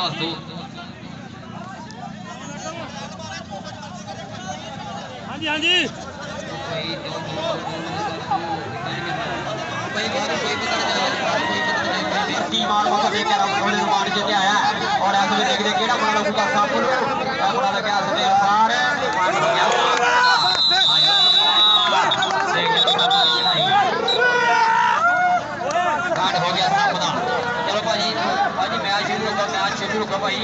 10-2 हाँ जी हाँ जी टीम आने को देख रहा हूं थोड़े मार के आया और ऐसे में देख केड़ा बड़ा लगूगा सामने बड़ा लगा से सारे काट हो गया सामना चलो भाई भाई मैच शुरू करो भाई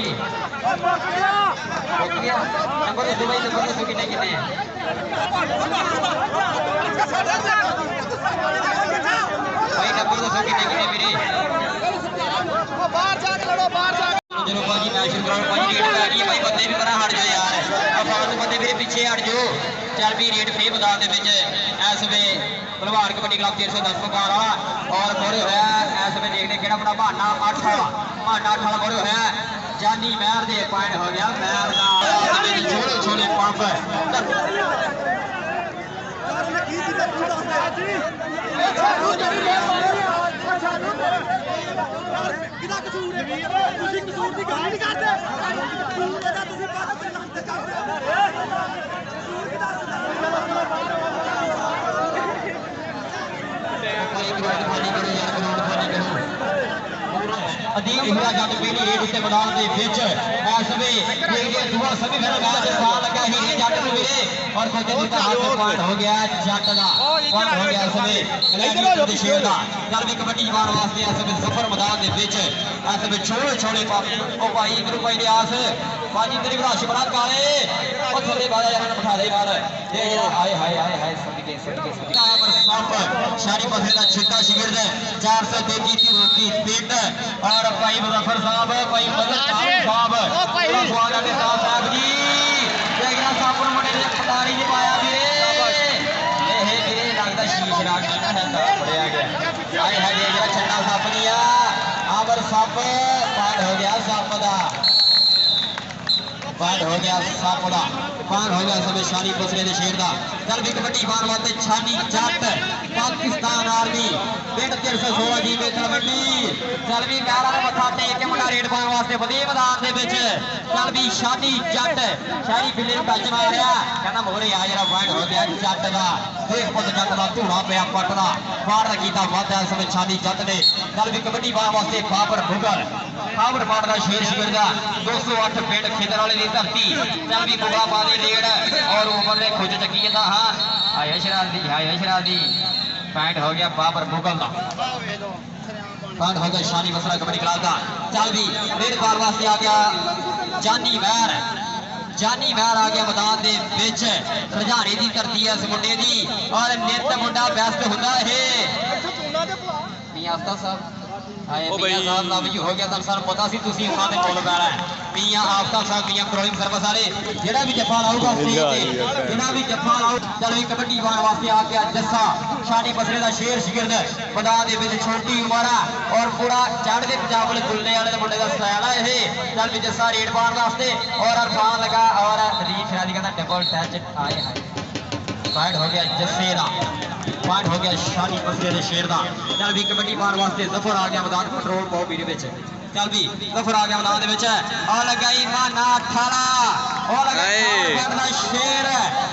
हो गया नंबर दो भाई नंबर दो कितने कितने भाई नंबर दो कितने कितने मेरे बाहर जाके लड़ो बाहर जाके चलो भाई मैच शुरू करो भाई रेड पे आ गई भाई बंदे भी परा हट जाओ यार अब फालतू बंदे मेरे पीछे हट जाओ चल भी रेड फे मैदान दे विच इस वे भलवान कबड्डी क्लब 310 पकार वाला और मोरे होया इस वे देखने केड़ा बड़ा बहाना 8 वाला मोरे होया जानी महर दे पॉइंट हो गया महर दा मेरी छोटे छोटे पंप किदा कसूर है ਤੁਸੀਂ ਕਸੂਰ ਦੀ ਗੱਲ ਨਹੀਂ ਕਰਦੇ ਕਸੂਰ ਇਹਦਾ ਤੁਸੀਂ ਕਾਹਦੇ ਤੇ ਕਰਦੇ ਕਸੂਰ ਕਿਦਾ अदीब हिरा जट पीली रेड उत्ते मैदान दे विच इस वे देखिए दुआ सभी फिर मैच साल लगा ही जट नु वीरे और खोजे दी हाथ पॉइंट हो गया जट दा पॉइंट हो गया इस वे कलैनी दे शेर दा चल भी कबड्डी जवान वास्ते इस वे जफर मैदान दे विच इस वे छोटे छोटे पाप ओ भाई इधर भाई रियास भाजी तेरी भराश बड़ा काले ओ थोड़े बाजा यार बिठा दे बाहर ये हाय हाय हाय हाय सदके पर सांप शारी पथे दा छिट्टा शिगिर्द 433 रोकी पिंड और भाई मुजफ्फर साहब भाई मदद साहब स्वागत है साहब जी देखना सापुर मुंडे ने पटारी जी पाया वीरे ए वीरे लगदा शीश राग ना है ता पड़या गया हाय हाय देखना छन्ना सप दिया आवर सप पार हो गया सप दा पार हो गया सप दा पार हो गया समय शानी बसरे दे शेर दा चल भी कबड्डी बार वाते छानी जट पाकिस्तान आर्मी पिंड 316 जी में कबड्डी चल भी मैरा ने मथा टेक के मुंडा रेड पाने वास्ते वधी मैदान दे विच चल भी शानी जट शहरी बिल्ले नु टच मारिया कहंदा मोरे आ जरा पॉइंट हो गया जट दा देख पुत जट दा धूड़ा पिया पट दा बाहर कीता वादा समय शानी जट ने चल भी कबड्डी बार वास्ते बाबर मुगल खाबर मारदा शेर शिगर दा 208 पिंड खिदर वाले दी धरती चल भी बुगला पाले रेड और ऊपर ने खुज चकी जंदा हां हाय शराब दी पॉइंट हो गया बाबर मुगल दा पॉइंट हो गया शानी बसरा कबड्डी क्लब दा चल भी रेड पार वास्ते आ गया जानी महर आ गया मैदान दे विच रजारे दी धरती है इस मुंडे दी और नित मुंडा बेस्ट हुंदा है मियां आफ्ताब साहब हाय मियां साहब लव यू हो गया ਤਾਂ ਸਾਨੂੰ ਪਤਾ ਸੀ ਤੁਸੀਂ ਉਹਨਾਂ ਦੇ ਕੋਲ ਬੈਠਾ ਹੈ मियां आफ्ताब साहब मियां पेट्रोलिंग सर्विस वाले जेड़ा भी जफा लाऊगा स्टेज ते जेड़ा भी जफा लाऊ चल भी कबड्डी वाण वास्ते आ गया जस्सा शानी बसरे दा शेर शिगिर्द मैदान दे विच छोटी उमर और पूरा चढ़ के पंजाब वाले गुल्ले वाले दे मुंडे दा स्टाइल है ये चल भी जस्सा रेड पाण वास्ते और अरफान लगा और रीत शरादी का डबल टच आए हाय पॉइंट हो गया जस्से दा पॉइंट हो गया शानी बसरे दे शेर दा चल भी कबड्डी वाण वास्ते जफर आ गया मैदान पेट्रोल पंप दे विच चल भी जफर आ गया मैदान दे विच आ लगाई माना 18 और लगाई शेर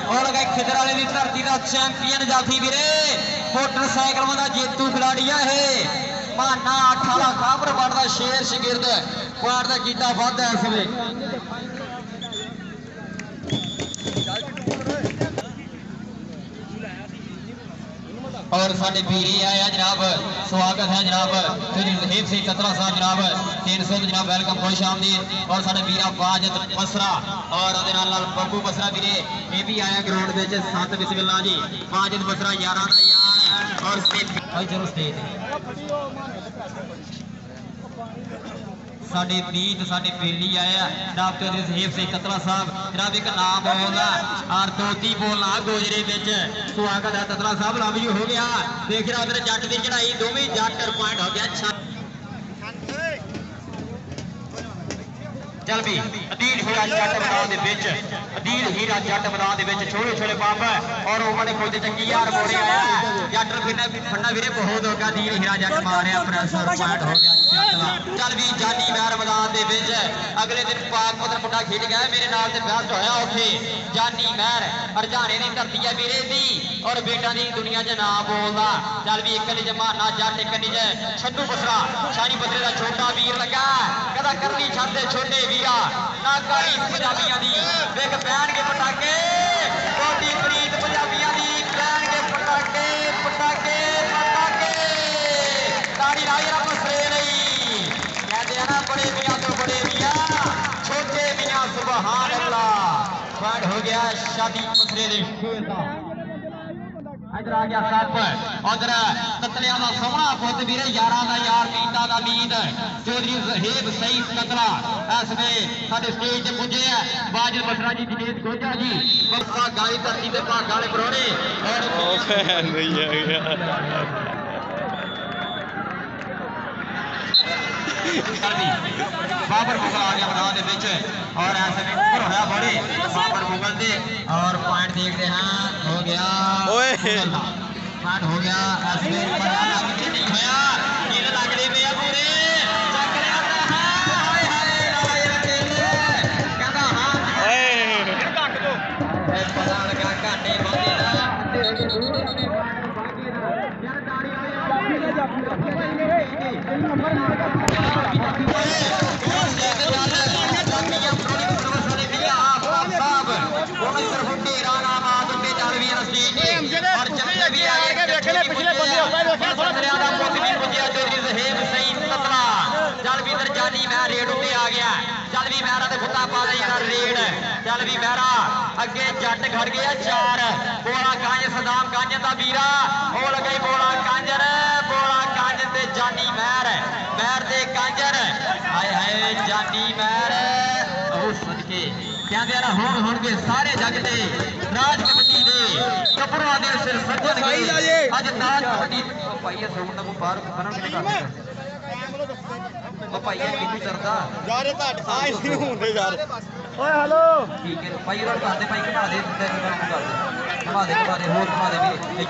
और लगाई खिदर वाले दी धरती दा चैंपियन जाफी वीरे मोटरसाइकिल वाला जेतू खिलाड़ी है माना 18 खाबर बढ़दा शेर शिगिर्द पॉइंट दा कीता वादा इस वे और साडे वीरे आए हैं जनाब स्वागत है जनाब जहीब सिंह कतरा साहब जनाब 300 जनाब वेलकम खुश आमदीद और साडे वीरा बाजत बसरा और ओदे नाल बब्बू बसरा वीरे ये भी आया ग्राउंड विच सत बिस्मिल्लाह जी बाजत बसरा यारां दा यार और भाई चलो स्टेज साडे मीत साडे बेली आया जनाब चौधरी जहीब सिंह कतरा साहब जनाब एक नाम बोलना और दोती बोलना गोजरे विच स्वागत है कतरा साहब लव यू हो गया देख रहा उधर जट की चढ़ाई दोवें जट पॉइंट हो गया चल भी अदील हीरा जट मैदान दे विच अदील हीरा जट मैदान दे विच छोटे छोटे पंप और ओवर खोल ते चंगी यार मोड़े आया जट फिरना फन्ना वीरे बहुत होगा अदील हीरा जट मारिया प्रेशर पॉइंट हो गया जट दा चल भी जानी महर मैदान दे विच अगले दिन पाकपुत्र मुंडा खेड गया मेरे नाल ते बेस्ट होया उत्थे जानी महर हरजाने दी धरती है वीरे दी और बेटा दी दुनिया च नाम बोलदा चल भी एक निज माना जट एक निज छड्डू बसरा शानी बसरे दा छोटा वीर लगा कदा करनी छाते छोटे वीरा ना कारी पंजाबियां दी वेख पैन के पटाके कोटी प्रीत पंजाबियां दी पैन के पटाके पटाके पटाके ताड़ी लाई रब सरे नहीं कहते हैं ना बड़े मियां तो बड़े मियां छोटे मियां सुभान अल्लाह पॉइंट हो गया शादी बसरे दे शेर दा इधर आ गया सप उधर कतलिया का सोहना पुत वीर यारा का यार मीटा का मीत चौधरी जहेब सईद कतला इसमें साडे स्टेज ते पुजे है बाजिल बसरा जी दिनेश गोजा जी बक्सा गाली धरती ते भागा वाले परोने और बाबर मुगल आ गया मैदान दे विच और ऐसे में ऊपर होया बड़े बाबर मुगल दे और पॉइंट देखते हैं हो गया पॉइंट हो गया ऐसे में पता लग नहीं होया ये लग रहे पे पूरे चक लिया है हाय हाय राय रखेले कहदा हां ओए ढक दो पता लगा घाटे बांधे ना तेरे दूर अपने बाकी यार दाड़ी नंबर चल भी महरा अगे जट खड़ गया चार बोला कांज सदाम कांजन का वीरा हो लगे बोला कांजन ते जानी महर महर दे कांजन हाय हाय जानी महर सदके कहते ना हुण के सारे जग दे राज कबड्डी दे कपड़ा दे सिर सजन गए अज ताज कबड्डी भाई सौंड को बाहर बनन के कर ओ भाई कितनी करदा यार घट आए नहीं होंदे यार ओए हेलो ठीक है भाई रोड कर दे भाई घटा दे घटा दे होर घटा दे भी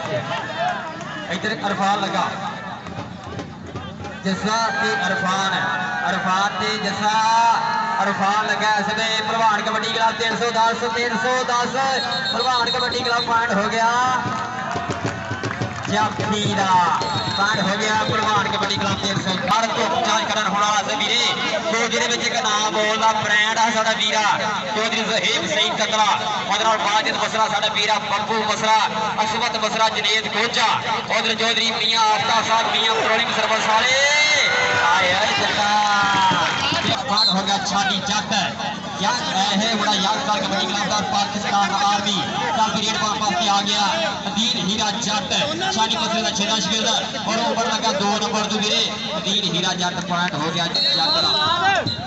इधर अरफान लगा जसा ते अरफान ते जसा अरफान लगा इसमें प्रवान कबड्डी क्लब 310 प्रवान कबड्डी क्लब पॉइंट हो गया जाफी दा पॉइंट हो गया प्रवान कबड्डी क्लब 300 भारत को चार्ज करन होने वाला से वीरे तो जिहदे विच एक नाम बोलदा ब्रांड है साडा वीरा चौधरी जहेब सईद कतला उधर बाजिद बसरा साडा वीरा बब्बू बसरा असवत बसरा जनेद गोजा उधर चौधरी मियां आफ्ताब साहब मियां पेट्रोलिंग सर्विस वाले आए जटा पॉइंट हो गया छानी जट क्या है बड़ा यादगार कबड्डी क्लब और पाकिस्तान आर्मी का पीरियड वापस आ गया अदील हीरा जट शानी बसरे का छेड़ा शिगिर और ऊपर लगा 2 नंबर दो वीरे अदील हीरा जट पॉइंट हो गया जट का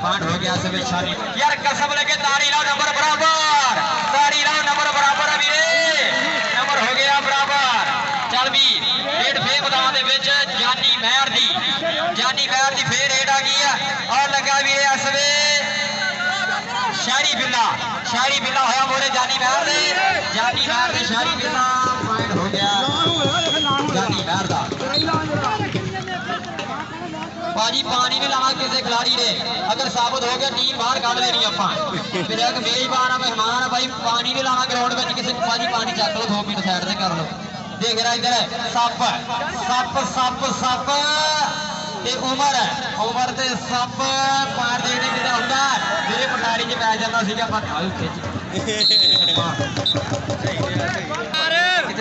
पॉइंट हो गया सब शानी यार कसम लेके ताड़ी लाओ नंबर बराबर वीरे नंबर हो गया बराबर चल भी रेड फे मैदान दे विच जानी महर दी फेर रेड आ गई है और लगा वीरे असवे शायरी बिल्ला होया मोरे जानी महर दे शायरी बिल्ला पॉइंट हो गया जानी महर दा पाजी पानी नहीं लाना किसी खिलाड़ी ने अगर साबित हो गया टीम बाहर काट देनी आपां फिर एक मेजबान मेहमान भाई पानी नहीं लाना ग्राउंड में किसी पाजी पानी चक लो 2 मिनट साइड से कर लो देख रहा इधर सप ते उमर ते सप पार देखने किदा हुंदा मेरे पटारी च पै जांदा सीगा पर आउ खिच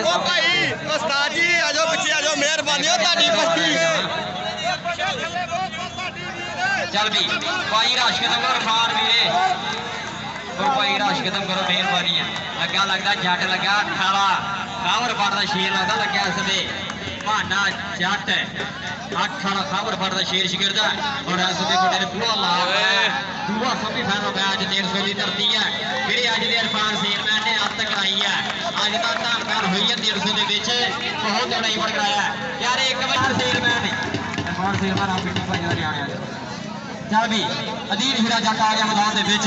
ओ भाई उस्ताद जी आ जाओ पीछे आ जाओ मेहरबानी हो ताड़ी बस्ती चल भी भाई राश खत्म करो खान वीरे और भाई राश खत्म करो मेहरबानी है लगा लगदा जट लगा खाला खावर पड़दा शेर लगदा लग्या इसमें माना जट 8 खावर पड़दा शेर शिगिरदा और इसमें मुंडे ने पूरा ला दूआ सेमीफाइनल मैच 300 की धरती है फिर अज दे इरफान सेलमैन ने अत कराई है अज का धनकार हुई है 300 के विच बहुत बड़ा इवेंट कराया यार एक बार सेलमैन इरफान सेलमैन आप पिटी भाई दा न्याणा ਚੱਲ ਵੀ ਅਦੀਲ ਹੀਰਾ ਜੱਟ ਆ ਗਿਆ ਮੈਦਾਨ ਦੇ ਵਿੱਚ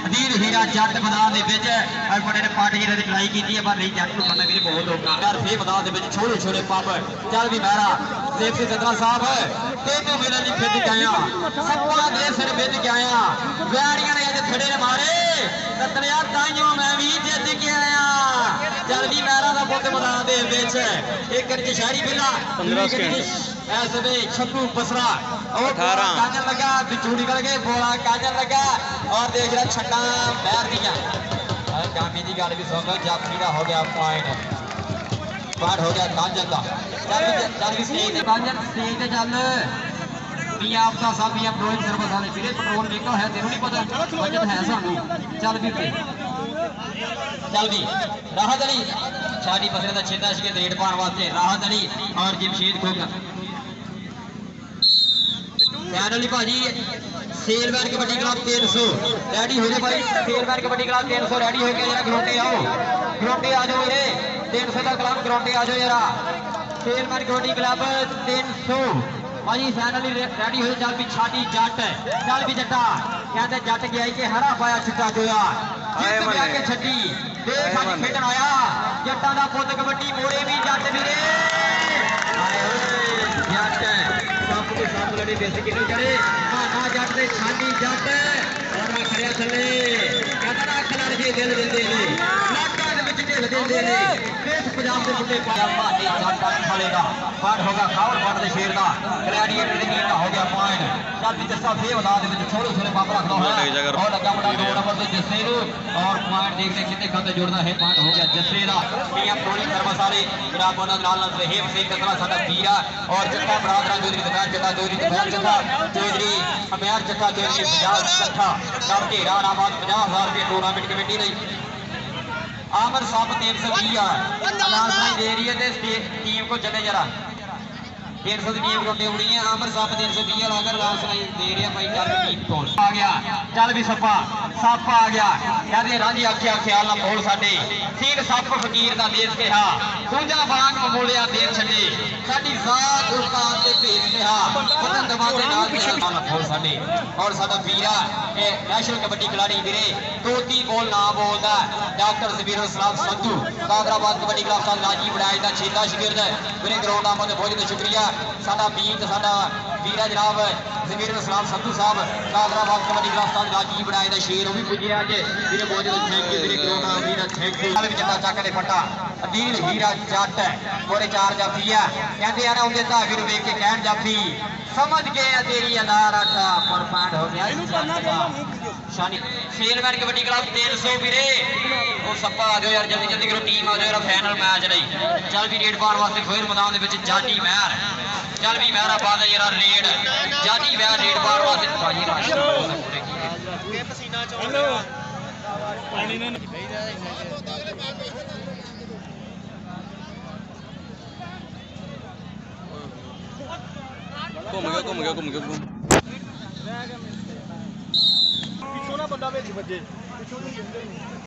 ਅਦੀਲ ਹੀਰਾ ਜੱਟ ਮੈਦਾਨ ਦੇ ਵਿੱਚ ਅੱਜ ਮੁੰਡੇ ਨੇ ਪਾਰਟੀ ਜਿਹੜੀ ਟਰਾਈ ਕੀਤੀ ਹੈ ਪਰ ਨਹੀਂ ਜੱਟ ਨੂੰ ਫੜਨਾ ਵੀਰੇ ਬਹੁਤ ਔਖਾ ਯਾਰ ਫੇਰ ਮੈਦਾਨ ਦੇ ਵਿੱਚ ਛੋਟੇ ਛੋਟੇ ਪੰਪ ਚੱਲ ਵੀ ਮਹਿਰਾ ਦੇਖ ਕੇ ਜਤਰਾ ਸਾਹਿਬ ਤੈਨੂੰ ਮਿਲਣ ਲਈ ਫਿੱਟ ਕੇ ਆਇਆ ਸੱਪਾਂ ਦੇ ਸਿਰ ਵਿੱਚ ਕੇ ਆਇਆ ਵੈਰੀਆਂ ਨੇ ਅੱਜ ਥੜੇ ਨੇ ਮਾਰੇ ਤਤਰਿਆ ਤਾਈਓ ਮੈਂ ਵੀ ਜਿੱਤ ਕੇ ਆਇਆ ਚੱਲ ਵੀ ਮਹਿਰਾ ਦਾ ਪੁੱਤ ਮੈਦਾਨ ਦੇ ਵਿੱਚ ਇੱਕ ਇੰਚ ਸ਼ਹਿਰੀ ਬਿੱਲਾ 15 ਸਕਿੰਟ ऐसे में छप्पू बसरा और 18 काजल लगा बिच्छू निकल गए बोला काजल लगा और देख रहा छट्टा बैर दिया कामी की गल भी सुन जाफरी का हो गया पॉइंट हो गया काजल का चल भी स्टेज काजल स्टेज ते चल मियां आपका सब मियां प्रोइन सर्विस वाले फिर पेट्रोल देखो है तेनू नहीं पता बजट है सानू चल भी पे चल भी राहत अली शादी पसरे का छेदा के रेड पाने वास्ते राहत अली और जमशेद खोकर फैनली भाजी सेलमैन कबड्डी क्लब 300 रेडी हो गए भाई सेलमैन कबड्डी क्लब 300 रेडी हो गए जरा ग्राउंडे आ जाओ ये 300 का क्लब ग्राउंडे आ जाओ जरा सेलमैन कबड्डी क्लब 300 भाजी फैनली रेडी हो चल भी छाटी जट चल भी जट्टा कहते जट गया कि हरा पाया छुट्टा जोया जित गया के छड्डी देख साडी खेडण आया जट्टां दा पुੱਤ कबड्डी मोरे भी जट वीरे आए ओए जट सब के सब लड़े देसी किलो चढ़े माना जट दे छानी जट और मैं खड़िया थले कहता ना खलड़ के दिल देंदे ने लाका दे विच ढिल देंदे ने देश पंजाब दे मुंडे भाटी जट खालेगा पाठ होगा खावर पाठ दे शेर दा ग्लैडिएटर दे टीम दा हो गया पॉइंट चल भी जस्सा फे बता दे विच छोटे छोटे पंप रखदा होया और लगा मुंडा 2 नंबर ते जस्से नु और पॉइंट देख देख कितने खाते जोड़ना है पॉइंट हो गया जस्से दा पीएम प्रोलिंग सर्विस वाले जनाब ਉਹਨਾਂ ਨਾਲ ਨਾਲ ਰਹਿਮ ਸਿੰਘ ਕਤਰਾ ਸਾਡਾ ਵੀਰ ਆ ਔਰ ਜੱਟਾ ਬਰਾਦਰਾਂ ਚੌਧਰੀ ਦੁਪਹਿਰ ਜੱਟਾ ਚੌਧਰੀ ਦੁਪਹਿਰ ਜੱਟਾ ਚੌਧਰੀ ਅਮਿਆਰ ਜੱਟਾ ਚੌਧਰੀ 50 ਇਕੱਠਾ ਸਭ ਘੇਰਾ ਨਾਬਾਦ 50000 ਰੁਪਏ ਟੂਰਨਾਮੈਂਟ ਕਮੇਟੀ ਲਈ आमर साहब 320 अनाउंसमेंट दे रही है ते टीम को चले जरा 300 की टीम रोटे उड़ी है आमर साहब 320 अगर अनाउंसमेंट दे रहे हैं भाई चल टीम को आ गया चल भी सप्पा सप आ गया कहते राजी आख्या ख्याल ना बोल साडे सीन सप फकीर दा देश कहा पूजा बाग ममोलिया देर छड्डे साडी जात उस्ताद ते भेज कहा वतन दवाते नाल ख्याल ना बोल साडे और साडा वीरा ए नेशनल कबड्डी खिलाड़ी वीरे तोती बोल ना बोलदा डॉक्टर ज़बीर इस्लाम संधू कादराबाद कबड्डी क्लब साल राजी बनाए दा छेदा शिगिरद वीरे ग्राउंड आमद बहुत बहुत शुक्रिया साडा मीत साडा वीरा जनाब ज़बीर इस्लाम संधू साहब कादराबाद कबड्डी क्लब साल राजी बनाए दा शेर भी पुजे अज वीरे बहुत बहुत थैंक यू वीरे ग्राउंड आ वीरा थैंक यू चल जट्टा चक दे फटा अदील हीरा जट मोरे चार जाफी है कहते यार आउंदे धावी नु वेख के कहन जाफी समझ गए तेरी अनार आटा पर पांड हो गया शानी सेलमैन कबड्डी क्लब 300 वीरे और सप्पा आ जाओ यार जल्दी जल्दी करो टीम आ जाओ यार फाइनल मैच नहीं चल भी रेड पाने वास्ते फिर मैदान दे विच जानी महर चल भी महरा पा दे यार रेड जानी महर रेड पाने वास्ते भाई राश पसीना चो पानी ने घूम गया पिछों ना बंदा भेज बजे